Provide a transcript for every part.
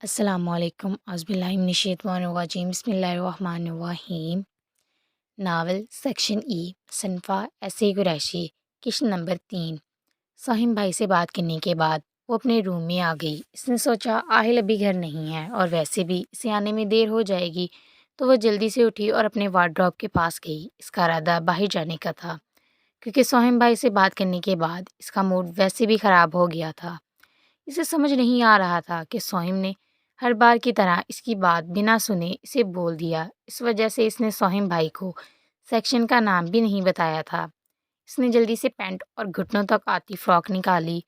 अस्सलामुअलैकुम औज़ुबिल्लाहि बिस्मिल्लाहिर्रहमानिर्रहीम। Novel section E सनफ़ा ऐसे कुरैशी किश्त नंबर 3। साहिम भाई से बात करने के बाद वो अपने रूम में आ गई। इसने सोचा आहिल अभी घर नहीं है और वैसे भी इसे आने में देर हो जाएगी, तो वह जल्दी से उठी और अपने वार्डरोब के पास गई। इसका इरादा बाहर जाने का था, क्योंकि सोहिम भाई से बात करने के बाद इसका मूड वैसे भी ख़राब हो गया था। इसे समझ नहीं आ रहा था कि सोहिम ने हर बार की तरह इसकी बात बिना सुने इसे बोल दिया। इस वजह से इसने सोहिम भाई को सेक्शन का नाम भी नहीं बताया था। इसने जल्दी से पैंट और घुटनों तक आती फ्रॉक निकाली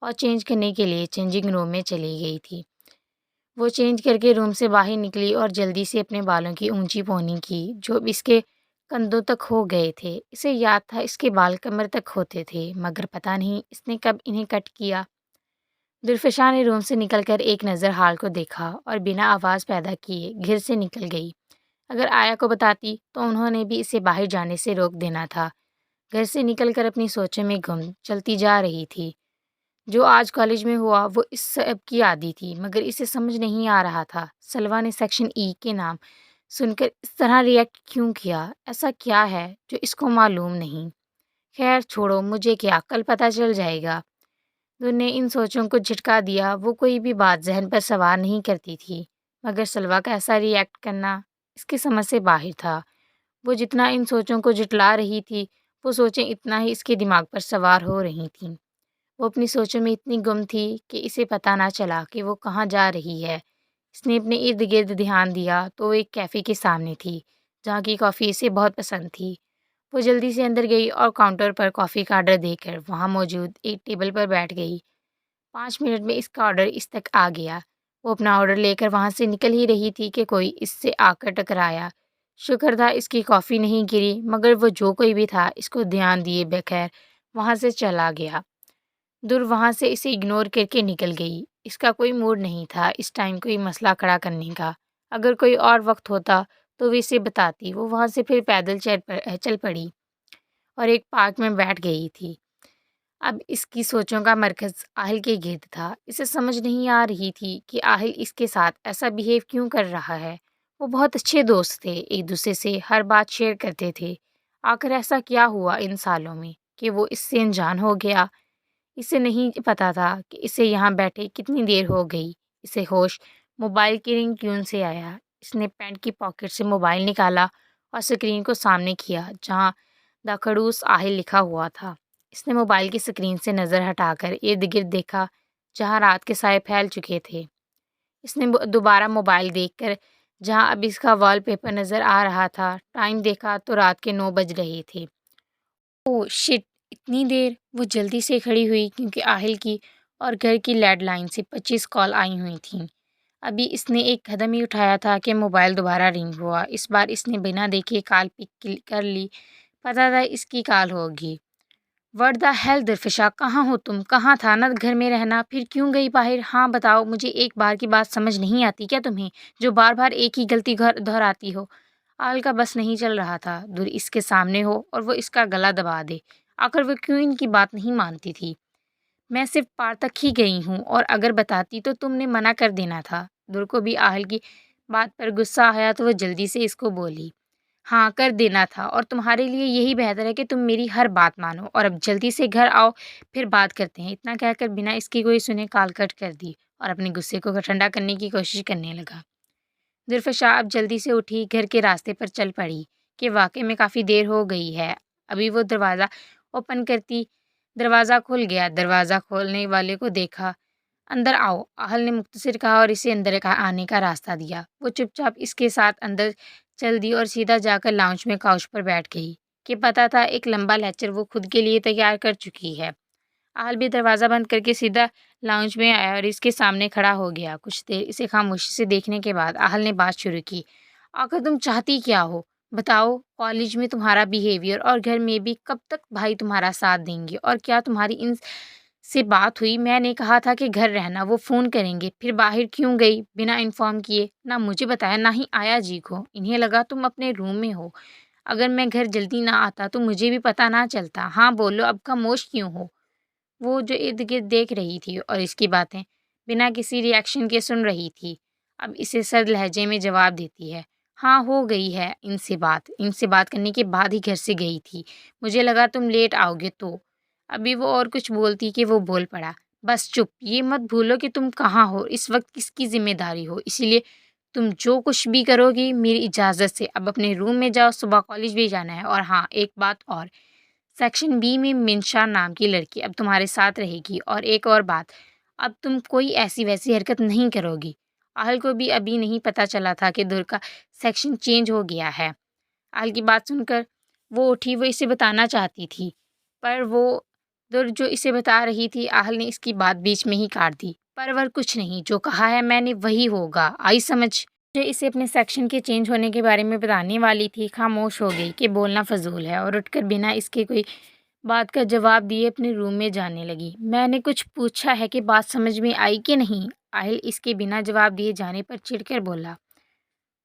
और चेंज करने के लिए चेंजिंग रूम में चली गई थी। वो चेंज करके रूम से बाहर निकली और जल्दी से अपने बालों की ऊंची पोनी की, जो इसके कंधों तक हो गए थे। इसे याद था इसके बाल कमर तक होते थे, मगर पता नहीं इसने कब इन्हें कट किया। दुर्फिशा ने रूम से निकलकर एक नज़र हाल को देखा और बिना आवाज़ पैदा किए घर से निकल गई। अगर आया को बताती तो उन्होंने भी इसे बाहर जाने से रोक देना था। घर से निकलकर अपनी सोचों में गुम चलती जा रही थी। जो आज कॉलेज में हुआ वो इस सब की आदी थी, मगर इसे समझ नहीं आ रहा था सलवा ने सेक्शन ई के नाम सुनकर इस तरह रिएक्ट क्यों किया। ऐसा क्या है जो इसको मालूम नहीं। खैर छोड़ो, मुझे क्या, कल पता चल जाएगा। ने इन सोचों को झटका दिया। वो कोई भी बात जहन पर सवार नहीं करती थी, मगर सलवा का ऐसा रिएक्ट करना इसकी समझ से बाहर था। वो जितना इन सोचों को जुटला रही थी, वो सोचें इतना ही इसके दिमाग पर सवार हो रही थीं। वो अपनी सोचों में इतनी गुम थी कि इसे पता ना चला कि वो कहाँ जा रही है। इसने अपने इर्द गिर्द ध्यान दिया तो वो एक कैफ़े के सामने थी, जहाँ की कॉफ़ी इसे बहुत पसंद थी। वो जल्दी से अंदर गई और काउंटर पर कॉफ़ी का ऑर्डर देकर वहाँ मौजूद एक टेबल पर बैठ गई। 5 मिनट में इसका ऑर्डर इस तक आ गया। वो अपना ऑर्डर लेकर वहाँ से निकल ही रही थी कि कोई इससे आकर टकराया। शुक्र था इसकी कॉफ़ी नहीं गिरी, मगर वो जो कोई भी था इसको ध्यान दिए बगैर वहाँ से चला गया। दूर वहाँ से इसे इग्नोर करके निकल गई। इसका कोई मूड नहीं था इस टाइम कोई मसला खड़ा करने का। अगर कोई और वक्त होता तो वो इसे बताती। वो वहाँ से फिर पैदल चल पड़ी और एक पार्क में बैठ गई थी। अब इसकी सोचों का मरकज़ आहिल के गिर्द था। इसे समझ नहीं आ रही थी कि आहिल इसके साथ ऐसा बिहेव क्यों कर रहा है। वो बहुत अच्छे दोस्त थे, एक दूसरे से हर बात शेयर करते थे। आखिर ऐसा क्या हुआ इन सालों में कि वो इससे अनजान हो गया। इसे नहीं पता था कि इसे यहाँ बैठे कितनी देर हो गई। इसे होश मोबाइल की रिंग ट्यून से आया। इसने पैंट की पॉकेट से मोबाइल निकाला और स्क्रीन को सामने किया जहाँ द खड़ूस आहिल लिखा हुआ था। इसने मोबाइल की स्क्रीन से नज़र हटाकर इर्द-गिर्द देखा, जहाँ रात के साए फैल चुके थे। इसने दोबारा मोबाइल देखकर जहाँ अब इसका वॉलपेपर नज़र आ रहा था, टाइम देखा तो रात के 9 बज रहे थे। Oh shit! इतनी देर! वो जल्दी से खड़ी हुई, क्योंकि आहिल की और घर की लैंडलाइन से 25 कॉल आई हुई थीं। अभी इसने एक कदम ही उठाया था कि मोबाइल दोबारा रिंग हुआ। इस बार इसने बिना देखे कॉल पिक कर ली। पता था इसकी कॉल होगी। व्हाट द हेल दुर्फ़िशा, कहाँ हो तुम? कहाँ था ना घर में रहना, फिर क्यों गई बाहर? हाँ बताओ, मुझे एक बार की बात समझ नहीं आती क्या तुम्हें, जो बार-बार एक ही गलती दोहराती हो? आल का बस नहीं चल रहा था, दूर इसके सामने हो और वो इसका गला दबा दे। आखिर वो क्यों इनकी बात नहीं मानती थी? मैं सिर्फ़ पार तक ही गई हूँ और अगर बताती तो तुमने मना कर देना था। दूर को भी आहिल की बात पर गुस्सा आया तो वो जल्दी से इसको बोली, हाँ, कर देना था और तुम्हारे लिए यही बेहतर है कि तुम मेरी हर बात मानो और अब जल्दी से घर आओ, फिर बात करते हैं। इतना कहकर बिना इसकी कोई सुने कॉल कट कर दी और अपने गुस्से को ठंडा करने की कोशिश करने लगा। ज़ुल्फ़िशा अब जल्दी से उठी, घर के रास्ते पर चल पड़ी कि वाक़ई में काफ़ी देर हो गई है। अभी वो दरवाज़ा ओपन करती, दरवाज़ा खुल गया। दरवाज़ा खोलने वाले को देखा। अंदर आओ, आहल ने मुख्तसर कहा और इसे अंदर का आने का रास्ता दिया। वो चुपचाप इसके साथ अंदर चल दी और सीधा जाकर लाउंज में काउच पर बैठ गई कि पता था एक लंबा लेक्चर वो खुद के लिए तैयार कर चुकी है। आहल भी दरवाज़ा बंद करके सीधा लाउंज में आया और इसके सामने खड़ा हो गया। कुछ देर इसे खामोशी से देखने के बाद आहल ने बात शुरू की। आखिर तुम चाहती क्या हो? बताओ, कॉलेज में तुम्हारा बिहेवियर और घर में भी कब तक भाई तुम्हारा साथ देंगे? और क्या तुम्हारी इन से बात हुई? मैंने कहा था कि घर रहना, वो फ़ोन करेंगे। फिर बाहर क्यों गई बिना इन्फॉर्म किए? ना मुझे बताया, ना ही आया जी को। इन्हें लगा तुम अपने रूम में हो। अगर मैं घर जल्दी ना आता तो मुझे भी पता ना चलता। हाँ बोलो, अब खामोश क्यों हो? वो जो इर्द-गिर्द देख रही थी और इसकी बातें बिना किसी रिएक्शन के सुन रही थी। अब इसे सर्द लहजे में जवाब देती है, हाँ हो गई है इनसे बात करने के बाद ही घर से गई थी। मुझे लगा तुम लेट आओगे तो। अभी वो और कुछ बोलती कि वो बोल पड़ा, बस चुप, ये मत भूलो कि तुम कहाँ हो, इस वक्त किसकी जिम्मेदारी हो, इसीलिए तुम जो कुछ भी करोगी मेरी इजाज़त से। अब अपने रूम में जाओ, सुबह कॉलेज भी जाना है। और हाँ, एक बात और, सेक्शन बी में मिंशा नाम की लड़की अब तुम्हारे साथ रहेगी। और एक और बात, अब तुम कोई ऐसी वैसी हरकत नहीं करोगी। आहल को भी अभी नहीं पता चला था कि दुर का सेक्शन चेंज हो गया है। आहल की बात सुनकर वो उठी, वो इसे बताना चाहती थी, पर वो दुर जो इसे बता रही थी, आहल ने इसकी बात बीच में ही काट दी। परवर कुछ नहीं, जो कहा है मैंने वही होगा, आई समझ। जो इसे अपने सेक्शन के चेंज होने के बारे में बताने वाली थी, खामोश हो गई कि बोलना फजूल है, और उठकर बिना इसके कोई बात का जवाब दिए अपने रूम में जाने लगी। मैंने कुछ पूछा है कि बात समझ में आई कि नहीं? आहिल इसके बिना जवाब दिए जाने पर चिढ़कर बोला।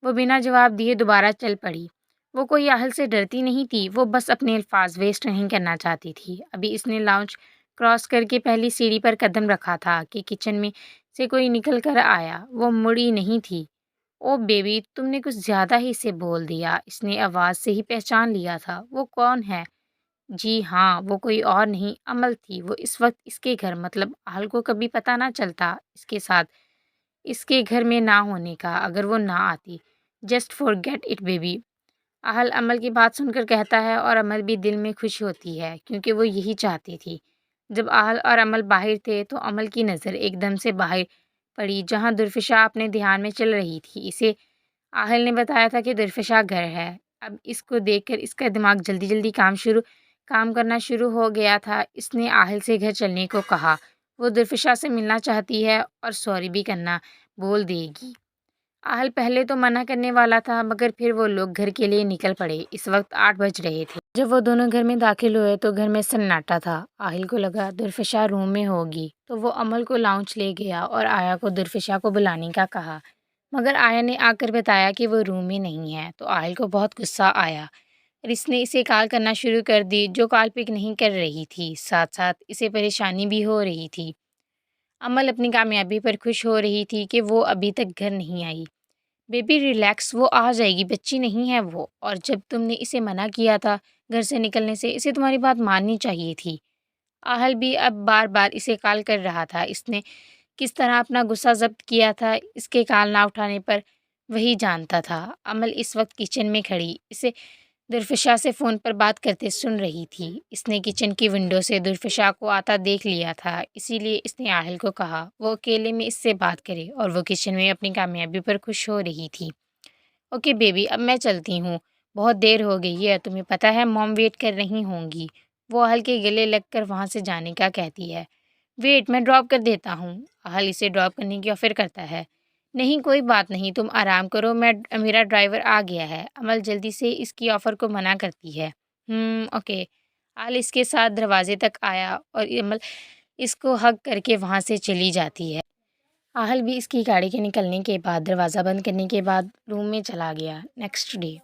वो बिना जवाब दिए दोबारा चल पड़ी। वो कोई आहल से डरती नहीं थी, वो बस अपने अल्फाज वेस्ट नहीं करना चाहती थी। अभी इसने लाउंज क्रॉस करके पहली सीढ़ी पर कदम रखा था कि किचन में से कोई निकल कर आया। वो मुड़ी नहीं थी। ओ बेबी, तुमने कुछ ज़्यादा ही इसे बोल दिया। इसने आवाज़ से ही पहचान लिया था। वो कौन है? जी हाँ, वो कोई और नहीं, अमल थी। वो इस वक्त इसके घर, मतलब आहल को कभी पता ना चलता इसके साथ इसके घर में ना होने का, अगर वो ना आती। जस्ट फॉरगेट इट बेबी, आहल अमल की बात सुनकर कहता है, और अमल भी दिल में खुश होती है क्योंकि वो यही चाहती थी। जब आहल और अमल बाहर थे तो अमल की नज़र एकदम से बाहर पड़ी, जहाँ दुर्फिशा अपने ध्यान में चल रही थी। इसे आहल ने बताया था कि दुर्फिशा घर है। अब इसको देखकर इसका दिमाग जल्दी जल्दी काम करना शुरू हो गया था। इसने आहल से घर चलने को कहा। वो दुर्फिशा से मिलना चाहती है और सॉरी भी करना बोल देगी। आहल पहले तो मना करने वाला था, मगर फिर वो लोग घर के लिए निकल पड़े। इस वक्त 8 बज रहे थे। जब वो दोनों घर में दाखिल हुए तो घर में सन्नाटा था। आहिल को लगा दुर्फिशा रूम में होगी, तो वो अमल को लाउंज ले गया और आया को दुर्फिशा को बुलाने का कहा, मगर आया ने आकर बताया कि वो रूम में नहीं है। तो आहिल को बहुत गुस्सा आया और इसने इसे कॉल करना शुरू कर दी, जो कॉल पिक नहीं कर रही थी। साथ साथ इसे परेशानी भी हो रही थी। अमल अपनी कामयाबी पर खुश हो रही थी कि वो अभी तक घर नहीं आई। बेबी रिलैक्स, वो आ जाएगी, बच्ची नहीं है वो। और जब तुमने इसे मना किया था घर से निकलने से, इसे तुम्हारी बात माननी चाहिए थी। आहल भी अब बार बार इसे कॉल कर रहा था। इसने किस तरह अपना गुस्सा ज़ब्त किया था इसके कॉल ना उठाने पर, वही जानता था। अमल इस वक्त किचन में खड़ी इसे दुर्फिशा से फ़ोन पर बात करते सुन रही थी। इसने किचन की विंडो से दुर्फिशा को आता देख लिया था, इसीलिए इसने आहल को कहा वो अकेले में इससे बात करे, और वो किचन में अपनी कामयाबी पर खुश हो रही थी। ओके बेबी, अब मैं चलती हूँ, बहुत देर हो गई है, तुम्हें पता है मॉम वेट कर रही होंगी। वो आहल के गले लगकर वहाँ से जाने का कहती है। वेट, मैं ड्रॉप कर देता हूँ। आहल इसे ड्रॉप करने की ऑफ़र करता है। नहीं कोई बात नहीं, तुम आराम करो, मेरा ड्राइवर आ गया है। अमल जल्दी से इसकी ऑफ़र को मना करती है। ओके। आहल इसके साथ दरवाजे तक आया और अमल इसको हग करके वहाँ से चली जाती है। आहल भी इसकी गाड़ी के निकलने के बाद दरवाज़ा बंद करने के बाद रूम में चला गया। नेक्स्ट डे,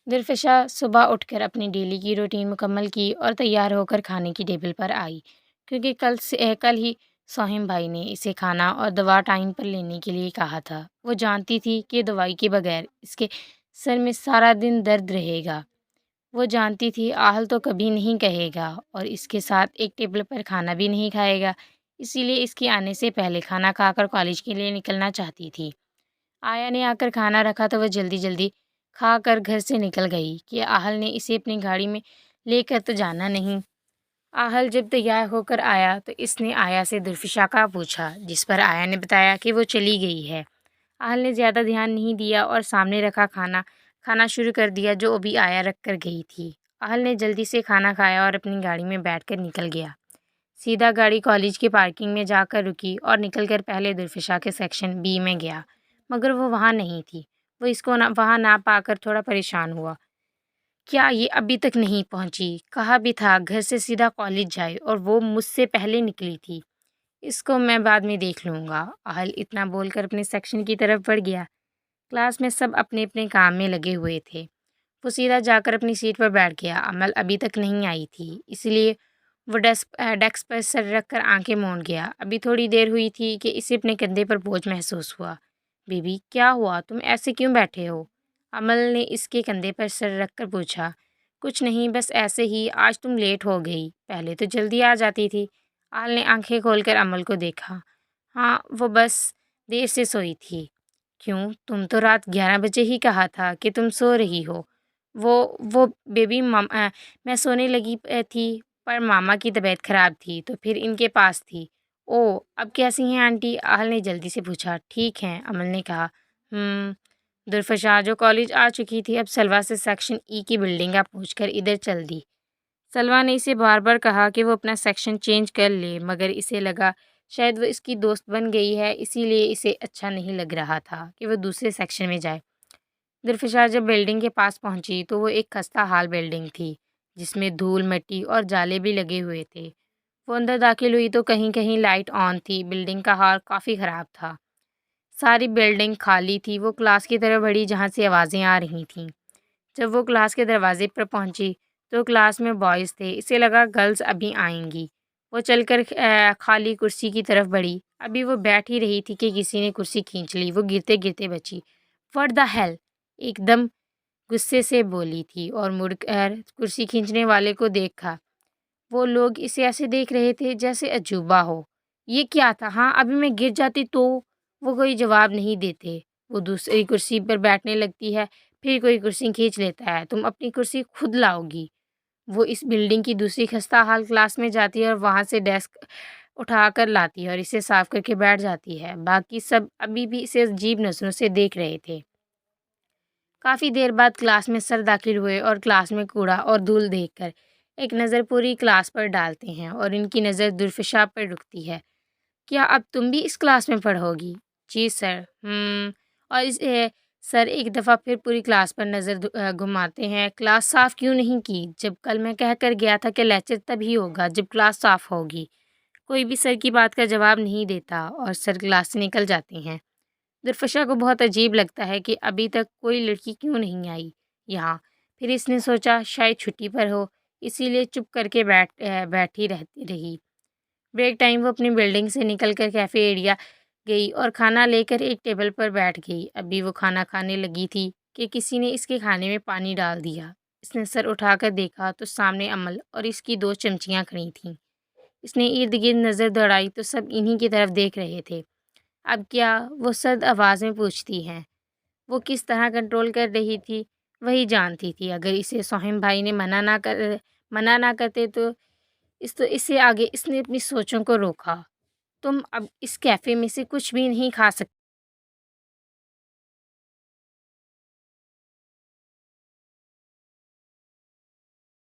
दिलफिशा सुबह उठकर अपनी डेली की रूटीन मुकम्मल की और तैयार होकर खाने की टेबल पर आई, क्योंकि कल ही सोहिम भाई ने इसे खाना और दवा टाइम पर लेने के लिए कहा था। वो जानती थी कि दवाई के बगैर इसके सर में सारा दिन दर्द रहेगा। वो जानती थी आहल तो कभी नहीं कहेगा और इसके साथ एक टेबल पर खाना भी नहीं खाएगा, इसीलिए इसके आने से पहले खाना खाकर कॉलेज के लिए निकलना चाहती थी। आया ने आकर खाना रखा तो वह जल्दी जल्दी खा कर घर से निकल गई कि आहल ने इसे अपनी गाड़ी में लेकर तो जाना नहीं। आहल जब तैयार होकर आया तो इसने आया से दुर्फिशा का पूछा, जिस पर आया ने बताया कि वो चली गई है। आहल ने ज़्यादा ध्यान नहीं दिया और सामने रखा खाना खाना शुरू कर दिया जो अभी आया रख कर गई थी। आहल ने जल्दी से खाना खाया और अपनी गाड़ी में बैठकर निकल गया। सीधा गाड़ी कॉलेज की पार्किंग में जाकर रुकी और निकलकर पहले दुर्फिशा के सेक्शन बी में गया, मगर वो वहाँ नहीं थी। वो इसको वहाँ ना पाकर थोड़ा परेशान हुआ। क्या ये अभी तक नहीं पहुँची? कहा भी था घर से सीधा कॉलेज जाए, और वो मुझसे पहले निकली थी। इसको मैं बाद में देख लूँगा। आहल इतना बोलकर अपने सेक्शन की तरफ बढ़ गया। क्लास में सब अपने अपने काम में लगे हुए थे। वो सीधा जाकर अपनी सीट पर बैठ गया। अमल अभी तक नहीं आई थी, इसलिए वो डेस्क पर सर रख कर आंखें मूंद गया। अभी थोड़ी देर हुई थी कि इसे अपने कंधे पर बोझ महसूस हुआ। बेबी क्या हुआ, तुम ऐसे क्यों बैठे हो? अमल ने इसके कंधे पर सर रख कर पूछा। कुछ नहीं, बस ऐसे ही, आज तुम लेट हो गई, पहले तो जल्दी आ जाती थी। आल ने आंखें खोलकर अमल को देखा। हाँ, वो बस देर से सोई थी। क्यों, तुम तो रात 11 बजे ही कहा था कि तुम सो रही हो। वो बेबी मैं सोने लगी थी, पर मामा की तबीयत खराब थी तो फिर इनके पास थी। ओह, अब कैसी हैं आंटी? आहल ने जल्दी से पूछा। ठीक हैं, अमल ने कहा। दुर्फशा जो कॉलेज आ चुकी थी अब सलवा से सेक्शन ई की बिल्डिंग का पूछकर इधर चल दी। सलवा ने इसे बार बार कहा कि वो अपना सेक्शन चेंज कर ले, मगर इसे लगा शायद वो इसकी दोस्त बन गई है, इसीलिए इसे अच्छा नहीं लग रहा था कि वो दूसरे सेक्शन में जाए। दिलफिशा जब बिल्डिंग के पास पहुंची तो वो एक खस्ता हाल बिल्डिंग थी, जिसमें धूल मिट्टी और जाले भी लगे हुए थे। वो अंदर दाखिल हुई तो कहीं कहीं लाइट ऑन थी। बिल्डिंग का हाल काफ़ी ख़राब था। सारी बिल्डिंग खाली थी। वो क्लास की तरफ बढ़ी जहाँ से आवाज़ें आ रही थीं। जब वो क्लास के दरवाजे पर पहुंची तो क्लास में बॉयज़ थे। इसे लगा गर्ल्स अभी आएंगी। वो चलकर खाली कुर्सी की तरफ बढ़ी। अभी वो बैठ ही रही थी कि किसी ने कुर्सी खींच ली। वो गिरते गिरते बची। व्हाट द हेल, एकदम गुस्से से बोली थी और मुड़कर कुर्सी खींचने वाले को देखा। वो लोग इसे ऐसे देख रहे थे जैसे अजूबा हो। ये क्या था? हाँ, अभी मैं गिर जाती तो? वो कोई जवाब नहीं देते। वो दूसरी कुर्सी पर बैठने लगती है, फिर कोई कुर्सी खींच लेता है। तुम अपनी कुर्सी खुद लाओगी। वो इस बिल्डिंग की दूसरी खस्ता हाल क्लास में जाती है और वहाँ से डेस्क उठाकर लाती है और इसे साफ करके बैठ जाती है। बाकी सब अभी भी इसे अजीब नज़रों से देख रहे थे। काफ़ी देर बाद क्लास में सर दाखिल हुए और क्लास में कूड़ा और धूल देखकर एक नज़र पूरी क्लास पर डालते हैं और इनकी नज़र दुर्फिशाब पर रुकती है। क्या अब तुम भी इस क्लास में पढ़ोगी? जी सर। और सर एक दफ़ा फिर पूरी क्लास पर नज़र घुमाते हैं। क्लास साफ़ क्यों नहीं की? जब कल मैं कह कर गया था कि लेक्चर तभी होगा जब क्लास साफ़ होगी। कोई भी सर की बात का जवाब नहीं देता और सर क्लास से निकल जाते हैं। दुर्फशा को बहुत अजीब लगता है कि अभी तक कोई लड़की क्यों नहीं आई यहाँ। फिर इसने सोचा शायद छुट्टी पर हो, इसीलिए चुप करके बैठी रहती रही। ब्रेक टाइम वो अपनी बिल्डिंग से निकलकर कैफ़े एरिया गई और खाना लेकर एक टेबल पर बैठ गई। अभी वो खाना खाने लगी थी कि किसी ने इसके खाने में पानी डाल दिया। इसने सर उठाकर देखा तो सामने अमल और इसकी दो चमचियाँ खड़ी थीं। इसने इर्द गिर्द नज़र दौड़ाई तो सब इन्हीं की तरफ देख रहे थे। अब क्या, वो सर्द आवाज़ में पूछती हैं। वो किस तरह कंट्रोल कर रही थी, वही जानती थी। अगर इसे सोहेम भाई ने मना ना करते तो इससे आगे इसने अपनी सोचों को रोका। तुम अब इस कैफ़े में से कुछ भी नहीं खा सकती।